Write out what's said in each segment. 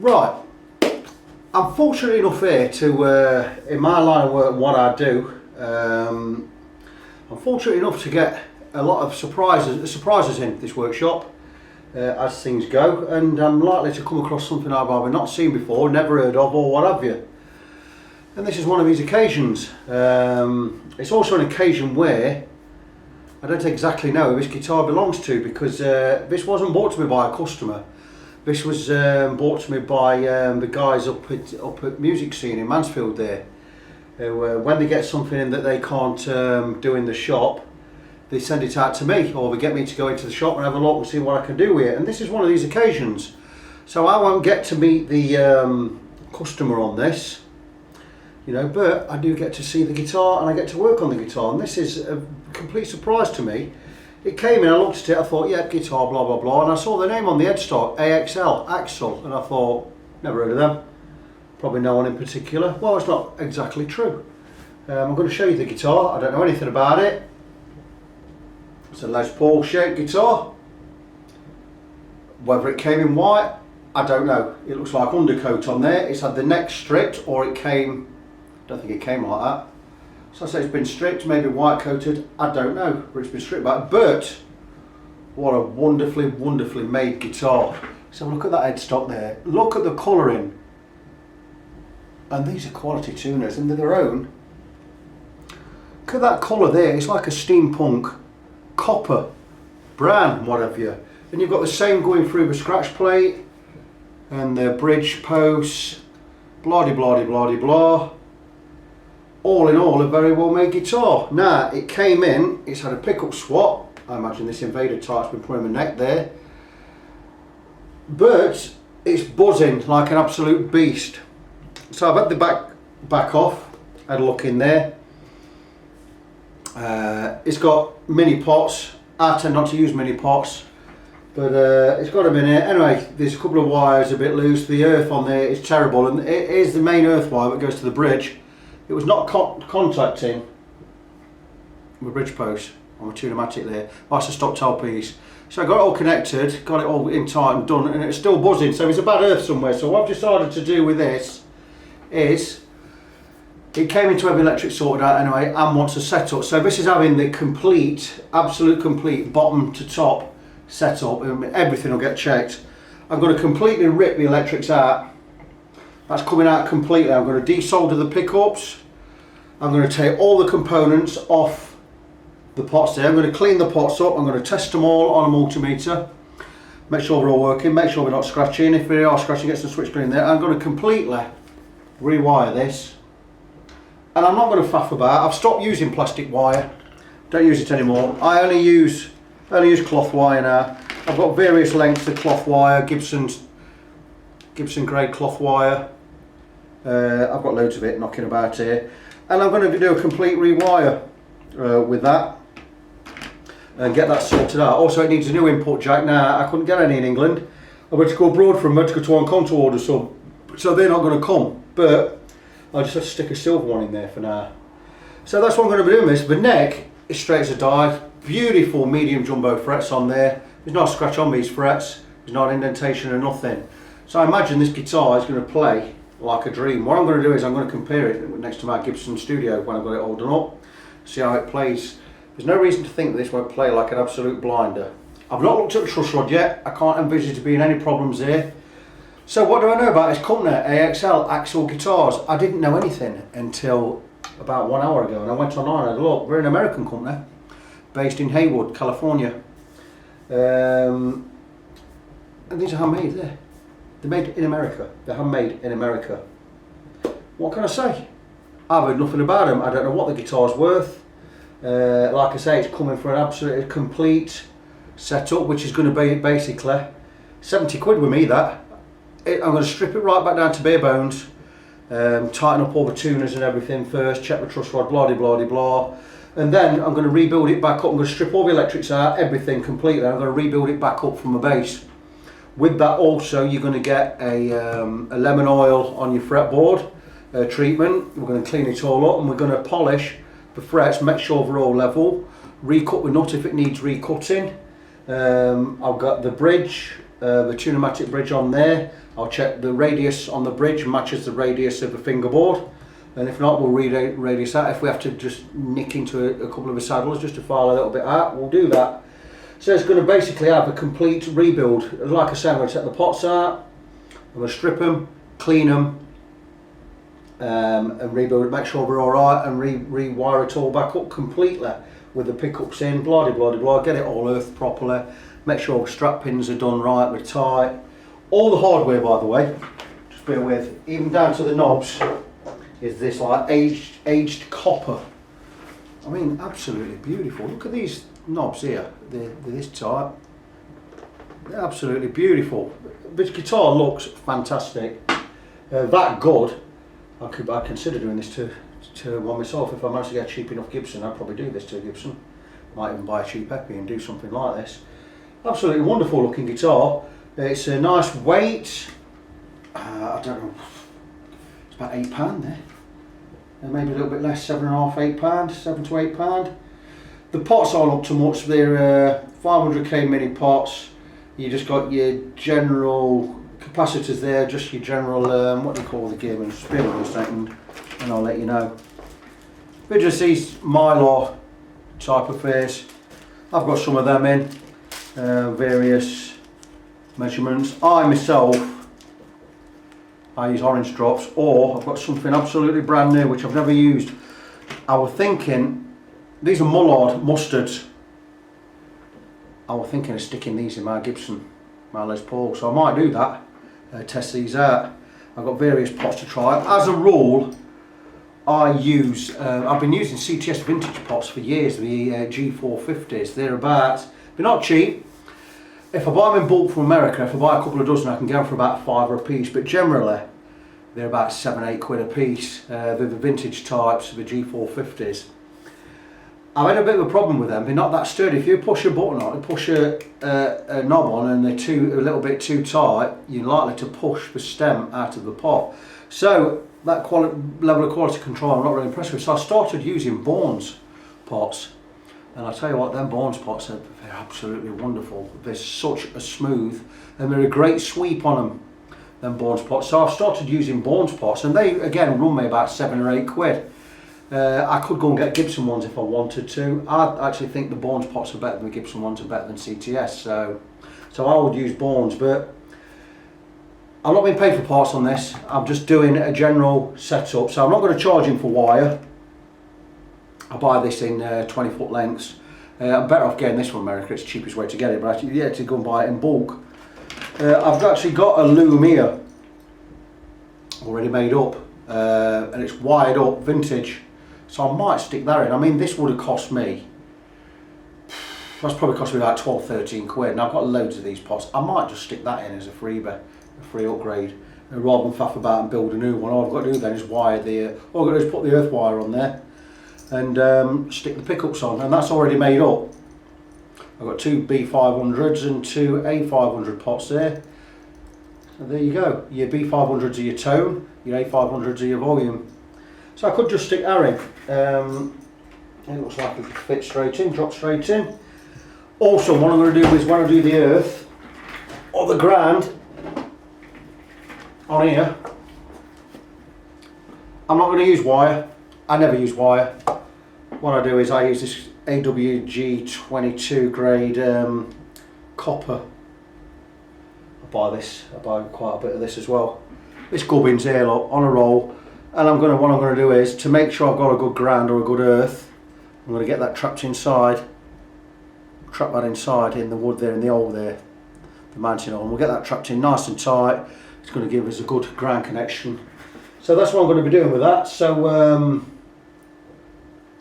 Right, I'm fortunate enough here to, in my line of work, what I do, I'm fortunate enough to get a lot of surprises in this workshop as things go, and I'm likely to come across something I've either not seen before, never heard of, or what have you. And this is one of these occasions. It's also an occasion where I don't exactly know who this guitar belongs to, because this wasn't bought to me by a customer. This was bought to me by the guys up at Music Scene in Mansfield there. When they get something in that they can't do in the shop, they send it out to me, or they get me to go into the shop and have a look and see what I can do with it. And this is one of these occasions. So I won't get to meet the customer on this, you know, but I do get to see the guitar and I get to work on the guitar, and this is a complete surprise to me. It came in, I looked at it, I thought, yeah, guitar, blah, blah, blah, and I saw the name on the headstock, AXL, and I thought, never heard of them, probably no one in particular. Well, it's not exactly true. I'm going to show you the guitar. I don't know anything about it. It's a Les Paul shaped guitar. Whether it came in white, I don't know. It looks like undercoat on there. It's had the neck stripped, or it came, I don't think it came like that. So I say it's been stripped, maybe white coated, I don't know, but it's been stripped back. But what a wonderfully, wonderfully made guitar. So look at that headstock there. Look at the colouring. And these are quality tuners, and they're their own. Look at that colour there. It's like a steampunk copper, brown, what have you. And you've got the same going through the scratch plate and the bridge posts, blah de blah de blah de blah. All in all, a very well made guitar. Now, it came in, it's had a pickup swap. I imagine this Invader type's been put in the neck there. But it's buzzing like an absolute beast. So I've had the back off, had a look in there. It's got mini pots. I tend not to use mini pots, but it's got them in it. Anyway, there's a couple of wires a bit loose. The earth on there is terrible, and it is the main earth wire that goes to the bridge. It was not contacting the bridge post on the Tunematic there. That's a stock tail piece. So I got it all connected, got it all in tight and done, and it's still buzzing, so it's a bad earth somewhere. So what I've decided to do with this is, it came into every electric sorted out anyway, and wants a setup. So this is having the complete, absolute complete bottom to top setup, and everything will get checked. I'm going to completely rip the electrics out. That's coming out completely. I'm going to desolder the pickups. I'm going to take all the components off the pots there. I'm going to clean the pots up. I'm going to test them all on a multimeter. Make sure they're all working. Make sure we're not scratching. If we are scratching, get some switch clean there. I'm going to completely rewire this. And I'm not going to faff about. I've stopped using plastic wire. Don't use it anymore. I only use cloth wire now. I've got various lengths of cloth wire. Gibson grade cloth wire. I've got loads of it knocking about here, and I'm going to do a complete rewire with that and get that sorted out. Also, it needs a new input jack. Now, I couldn't get any in England. I went to go abroad from to go to on contour order, so they're not going to come, but I'll just have to stick a silver one in there for now. So that's what I'm going to be doing this. The neck is straight as a die, beautiful medium jumbo frets on there. There's no scratch on these frets, there's not indentation or nothing. So I imagine this guitar is going to play like a dream. What I'm going to do is I'm going to compare it next to my Gibson Studio when I've got it all done up, see how it plays. There's no reason to think that this won't play like an absolute blinder. I've not looked at the truss rod yet. I can't envisage there being any problems here. So what do I know about this company, AXL Guitars? I didn't know anything until about 1 hour ago, and I went online and had a look. We're an American company based in Haywood, California. And these are handmade there. They're made in America. They're handmade in America. What can I say? I've heard nothing about them. I don't know what the guitar's worth. Like I say, it's coming for an absolutely complete setup, which is going to be basically 70 quid with me, that. I'm going to strip it right back down to bare bones, tighten up all the tuners and everything first, check the truss rod, blah de blah de blah, and then I'm going to rebuild it back up. I'm going to strip all the electrics out, everything completely. I'm going to rebuild it back up from the base. With that also, you're going to get a lemon oil on your fretboard treatment. We're going to clean it all up, and we're going to polish the frets, make sure they're all level, recut the nut if it needs recutting. I've got the bridge the tunematic bridge on there. I'll check the radius on the bridge matches the radius of the fingerboard, and if not, we'll radius that. If we have to just nick into a couple of the saddles just to file a little bit out, we'll do that. So it's going to basically have a complete rebuild. Like I said, I'm going to take the pots out, I'm going to strip them, clean them, and rebuild it, make sure we're alright, and rewire it all back up completely with the pickups in, blah blah blah, get it all earthed properly, make sure the strap pins are done right, we're tight. All the hardware, by the way, just bear with, even down to the knobs, is this like aged copper. I mean, absolutely beautiful. Look at these knobs here, they're this tight. They're absolutely beautiful. This guitar looks fantastic. That good. I'd consider doing this to one myself. If I managed to get a cheap enough Gibson, I'd probably do this to a Gibson. Might even buy a cheap Epi and do something like this. Absolutely wonderful looking guitar. It's a nice weight. I don't know. It's about £8 there. Maybe a little bit less, £7.5, £8, £7 to £8. The pots aren't up to much. They're 500k mini pots. You just got your general capacitors there, just your general, what do you call the gear? Just bear with me a second and I'll let you know. But just these Mylar type affairs. I've got some of them in, various measurements. I myself, I use orange drops, or I've got something absolutely brand new which I've never used. I was thinking, these are Mullard mustards. I was thinking of sticking these in my Gibson, my Les Paul, so I might do that. Test these out. I've got various pots to try. As a rule, I use, I've been using CTS vintage pots for years, the G450s. They're not cheap. If I buy them in bulk from America, if I buy a couple of dozen, I can get them for about £5 a piece, but generally they're about £7-8 a piece. They're the vintage types, the G450s. I've had a bit of a problem with them. They're not that sturdy. If you push a button on, push a knob on, and they're a little bit too tight, you're likely to push the stem out of the pot. So that level of quality control I'm not really impressed with. So I started using Bourne's pots, and I tell you what, them Bourne's pots they're absolutely wonderful. They're such a smooth, and they're a great sweep on them Bourne's pots. So I've started using Bourne's pots, and they again run me about £7 or £8. I could go and get Gibson ones if I wanted to. I actually think the Bourne's pots are better than the Gibson ones, are better than CTS, so I would use Bourne's, but I'm not being paid for parts on this. I'm just doing a general setup, so I'm not going to charge him for wire. I buy this in 20-foot lengths. I'm better off getting this from America, it's the cheapest way to get it, but actually, yeah, to go and buy it in bulk. I've actually got a loom here, already made up, and it's wired up, vintage. So I might stick that in. I mean, this would have cost me, that's probably cost me about 12-13 quid, and I've got loads of these pots. I might just stick that in as a freebie, a free upgrade, rather than faff about and build a new one. All I've got to do then is wire the, all I've got to do is put the earth wire on there and stick the pickups on, and that's already made up. I've got two B500s and two A500 pots there. So there you go, your B500s are your tone, your A500s are your volume. So I could just stick that in. It looks like it could fit straight in, drop straight in. Also, what I'm going to do is when I do the earth or the ground on here, I'm not going to use wire. I never use wire. What I do is I use this AWG22 grade copper. I buy quite a bit of this as well. This gubbin's here, look, on a roll. And what I'm going to do is, to make sure I've got a good ground or a good earth, I'm going to get that trapped inside, trap that inside in the wood there, in the hole there, the mounting hole, and we'll get that trapped in nice and tight. It's going to give us a good ground connection. So that's what I'm going to be doing with that. So I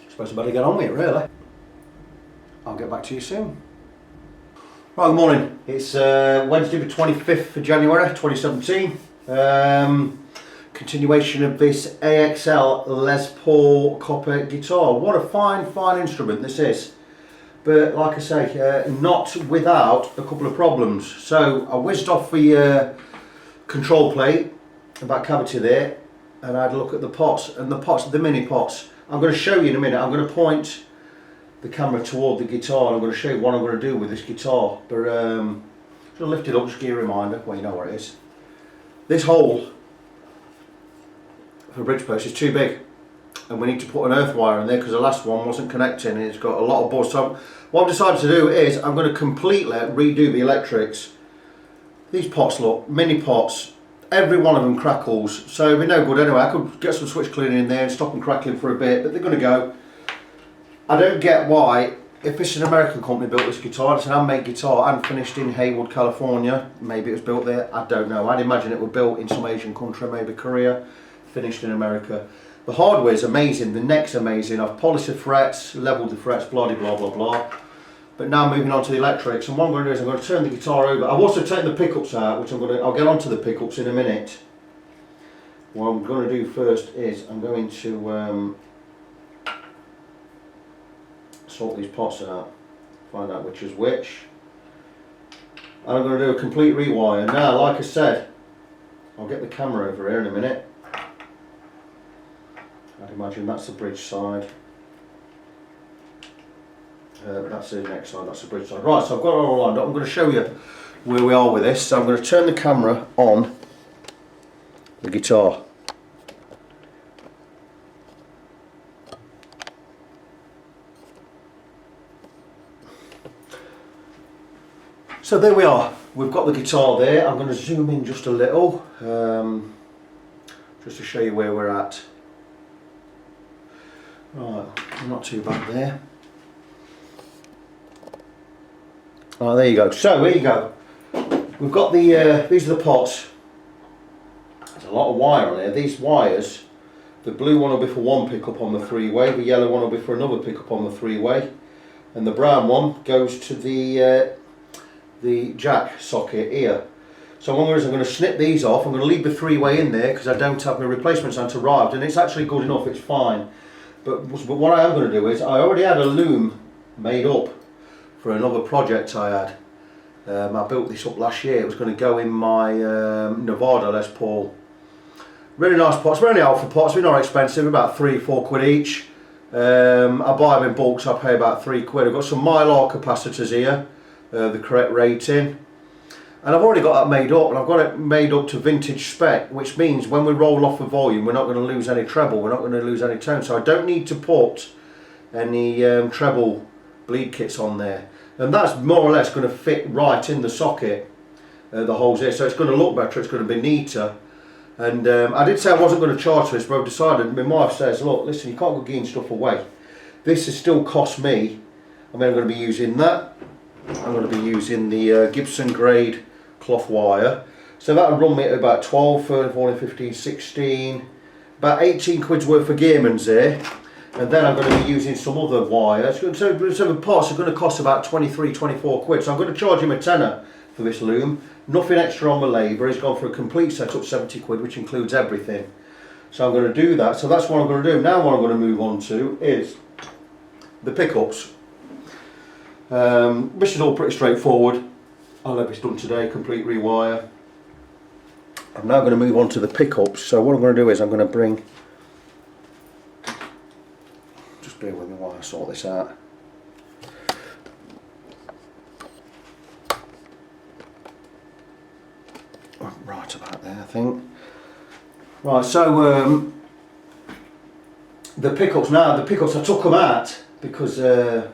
suppose I better get on with it really. I'll get back to you soon. Right, good morning. It's Wednesday the 25th of January 2017. Continuation of this AXL Les Paul copper guitar. What a fine instrument this is. But like I say, not without a couple of problems. So I whizzed off the control plate, about cavity there, and I had a look at the pots, and the mini pots. I'm going to show you in a minute. I'm going to point the camera toward the guitar, and I'm going to show you what I'm going to do with this guitar. But Just lift it up, just give you a reminder. Well, you know where it is. This hole for bridge post is too big, and we need to put an earth wire in there because the last one wasn't connecting and it's got a lot of buzz. So what I've decided to do is I'm going to completely redo the electrics. These pots, look, mini pots, every one of them crackles, so they're no good anyway. I could get some switch cleaning in there and stop them crackling for a bit, but they're going to go. I don't get why, if it's an American company built this guitar, it's an handmade guitar and finished in Haywood, California, maybe it was built there, I don't know. I'd imagine it was built in some Asian country, maybe Korea, finished in America. The hardware's amazing, the neck's amazing, I've polished the frets, levelled the frets, blah blah blah blah. But now moving on to the electrics, and what I'm going to do is I'm going to turn the guitar over. I've also taken the pickups out, which I'll get onto the pickups in a minute. What I'm going to do first is I'm going to sort these pots out, find out which is which. And I'm going to do a complete rewire. Now, like I said, I'll get the camera over here in a minute. I'd imagine that's the bridge side. That's the next side, that's the bridge side. Right, so I've got it all lined up. I'm going to show you where we are with this. So I'm going to turn the camera on the guitar. So there we are. We've got the guitar there. I'm going to zoom in just a little, just to show you where we're at. Right, not too bad there. Oh, there you go. So here you go. We've got the these are the pots. There's a lot of wire on there. These wires, the blue one will be for one pickup on the three-way, the yellow one will be for another pickup on the three-way, and the brown one goes to the jack socket here. So what I'm going to do is I'm going to snip these off. I'm going to leave the three-way in there because I don't have my replacements aren't arrived, and it's actually good enough. It's fine. But what I am going to do is I already had a loom made up for another project I had. I built this up last year. It was going to go in my Nevada Les Paul. Really nice pots, very alpha pots, they're not expensive, about 3-4 quid each. I buy them in bulk, so I pay about 3 quid. I've got some mylar capacitors here, the correct rating. And I've already got that made up, and I've got it made up to vintage spec, which means when we roll off the volume, we're not going to lose any treble, we're not going to lose any tone. So I don't need to put any treble bleed kits on there, and that's more or less going to fit right in the socket, the holes here, so it's going to look better, it's going to be neater. And I did say I wasn't going to charge for this, but I've decided. My wife says, look, listen, you can't go giving stuff away. This has still cost me. I mean, I'm going to be using that, I'm going to be using the Gibson grade cloth wire, so that would run me at about 12, 13, 14, 15, 16, about 18 quid's worth of Gearman's there. And then I'm going to be using some other wires. So the parts are going to cost about 23, 24 quid. So I'm going to charge him a tenner for this loom. Nothing extra on the labour. He's gone for a complete setup, 70 quid, which includes everything. So I'm going to do that. So that's what I'm going to do. Now what I'm going to move on to is the pickups. This is all pretty straightforward. I'll have this done today, complete rewire. I'm now going to move on to the pickups. So what I'm going to do is I'm going to bring... Bear with me while I sort this out. Right about there, I think. Right, so the pickups now, I took them out because there's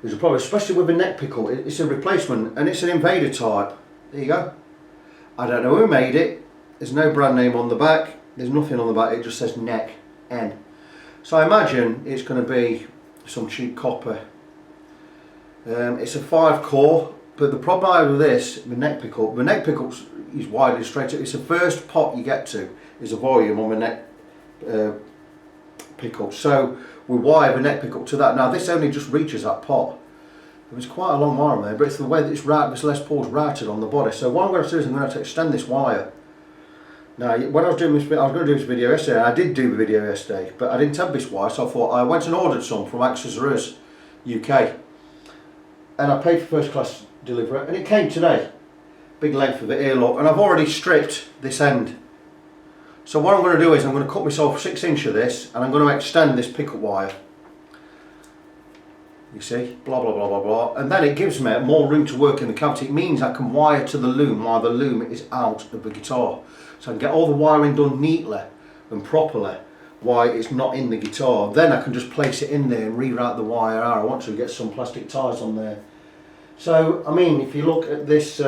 a problem, especially with the neck pickup. It's a replacement and it's an Invader type. There you go. I don't know who made it. There's no brand name on the back. There's nothing on the back. It just says neck N. So I imagine it's going to be some cheap copper. It's a 5-core, but the problem I have with this, the neck pickup is widely straight. It's the first pot you get to is a volume on the neck pickup. So we wire the neck pickup to that. Now this only just reaches that pot. There's quite a long wire on there, but it's the way that it's routed, this Les Paul's routed on the body. So what I'm going to do is I'm going to have to extend this wire. Now, when I was doing this, I was going to do this video yesterday, and I did do the video yesterday, but I didn't have this wire, so I thought I went and ordered some from AXL Les UK, and I paid for first class delivery, and it came today. Big length of it here, look, and I've already stripped this end. So what I'm going to do is I'm going to cut myself 6 inch of this, and I'm going to extend this pickup wire. You see, blah blah blah blah blah, and then it gives me more room to work in the cavity. It means I can wire to the loom while the loom is out of the guitar, so I can get all the wiring done neatly and properly while it's not in the guitar. Then I can just place it in there and reroute the wire how I want to, get some plastic ties on there. So I mean, if you look at this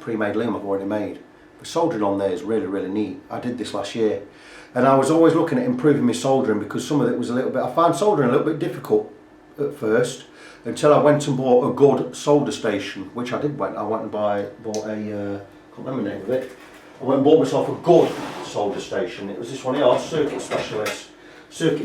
pre-made loom I've already made, the soldering on there is really neat. I did this last year. And I was always looking at improving my soldering, because some of it was a little bit, I found soldering a little bit difficult at first, until I went and bought a good solder station, which I did. I went and bought a, can't remember the name of it. I went and bought myself a good solder station. It was this one here, Circuit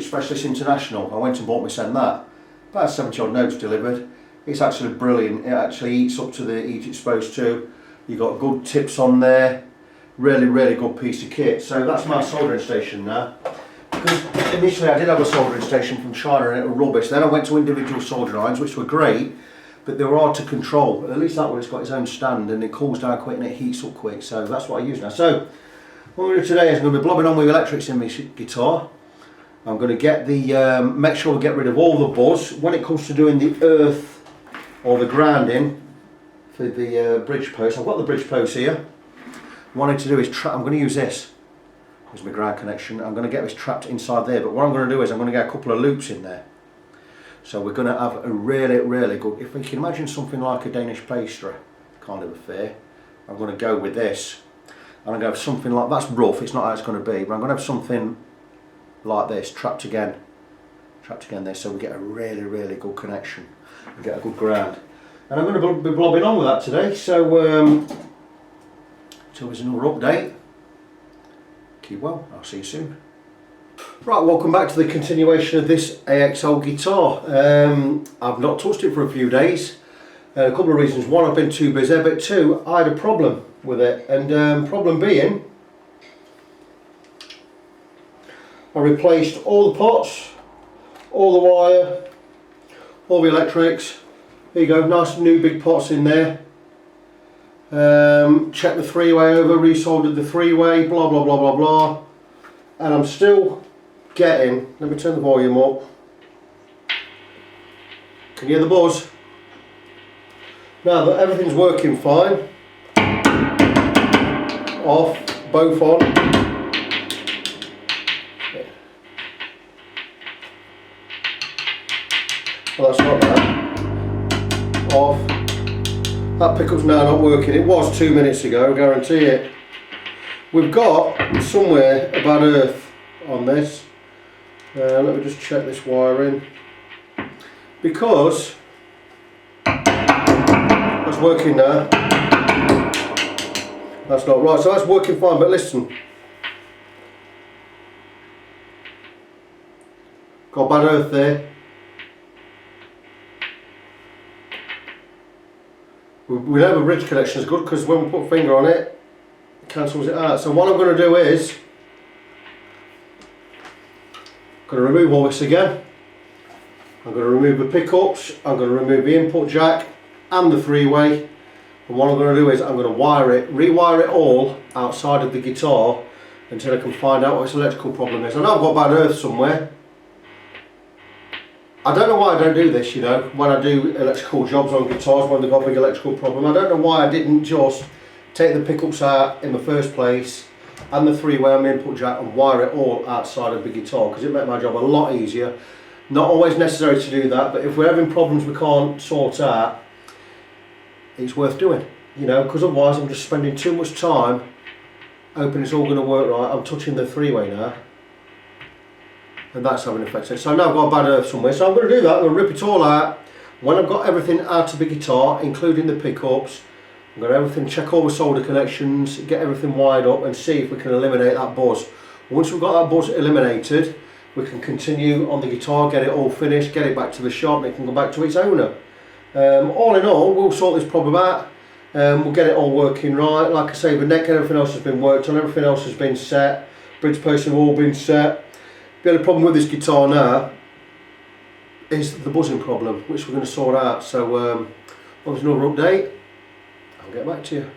Specialist International. I went and bought myself that. About 70 odd notes delivered. It's actually brilliant. It actually eats up to the heat it's supposed to. You've got good tips on there. Really good piece of kit. So that's my soldering station now. Because initially I did have a soldering station from China and it was rubbish. Then I went to individual soldering irons, which were great, but they were hard to control. At least that one, it's got its own stand and it cools down quick and it heats up quick. So that's what I use now. So what I'm going to do today is I'm going to be blobbing on with electrics in my guitar. I'm going to get the make sure we get rid of all the buzz. When it comes to doing the earth or the grounding for the bridge post, I've got the bridge post here. What I need to do is I'm going to use this as my ground connection. I'm going to get this trapped inside there, but what I'm going to do is I'm going to get a couple of loops in there. So we're going to have a really good, if we can imagine something like a Danish pastry kind of affair, I'm going to go with this. And I'm going to have something like, that's rough, it's not how it's going to be, but I'm going to have something like this, trapped again there, so we get a really good connection and get a good ground. And I'm going to be blobbing on with that today, so so there's another update. Keep well, I'll see you soon. Right, welcome back to the continuation of this AXL guitar. I've not touched it for a few days. A couple of reasons. One, I've been too busy, but two, I had a problem with it. And problem being, I replaced all the pots, all the wire, all the electrics. There you go, nice new big pots in there. Checked the three-way over, resoldered the three-way, blah blah blah blah blah, and I'm still getting, let me turn the volume up, can you hear the buzz? Now that everything's working fine, off, both on, well that's not bad, off. That pickup's now not working. It was 2 minutes ago, I guarantee it. We've got somewhere a bad earth on this. Let me just check this wiring. Because that's working now. That's not right. So that's working fine, but listen. Got bad earth there. We know the bridge connection is good because when we put a finger on it, it cancels it out. So what I'm going to do is, I'm going to remove all this again. I'm going to remove the pickups, I'm going to remove the input jack and the three-way. And what I'm going to do is I'm going to rewire it all outside of the guitar until I can find out what its electrical problem is. I know I've got bad earth somewhere. I don't know why I don't do this, you know, when I do electrical jobs on guitars when they've got a big electrical problem. I don't know why I didn't just take the pickups out in the first place and the three-way and the input jack and wire it all outside of the guitar, because it made my job a lot easier. Not always necessary to do that, but if we're having problems we can't sort out, it's worth doing, you know, because otherwise I'm just spending too much time hoping it's all going to work right. I'm touching the three-way now. And that's having an effect. So now I've got a bad earth somewhere, so I'm going to do that. I'm going to rip it all out. When I've got everything out of the guitar, including the pickups, I'm going to check all the solder connections, get everything wired up and see if we can eliminate that buzz. Once we've got that buzz eliminated, we can continue on the guitar, get it all finished, get it back to the shop and it can go back to its owner. All in all, we'll sort this problem out. We'll get it all working right. Like I say, the neck and everything else has been worked on, everything else has been set, bridge posts have all been set. The only problem with this guitar now is the buzzing problem, which we're going to sort out. So, once another update, I'll get back to you.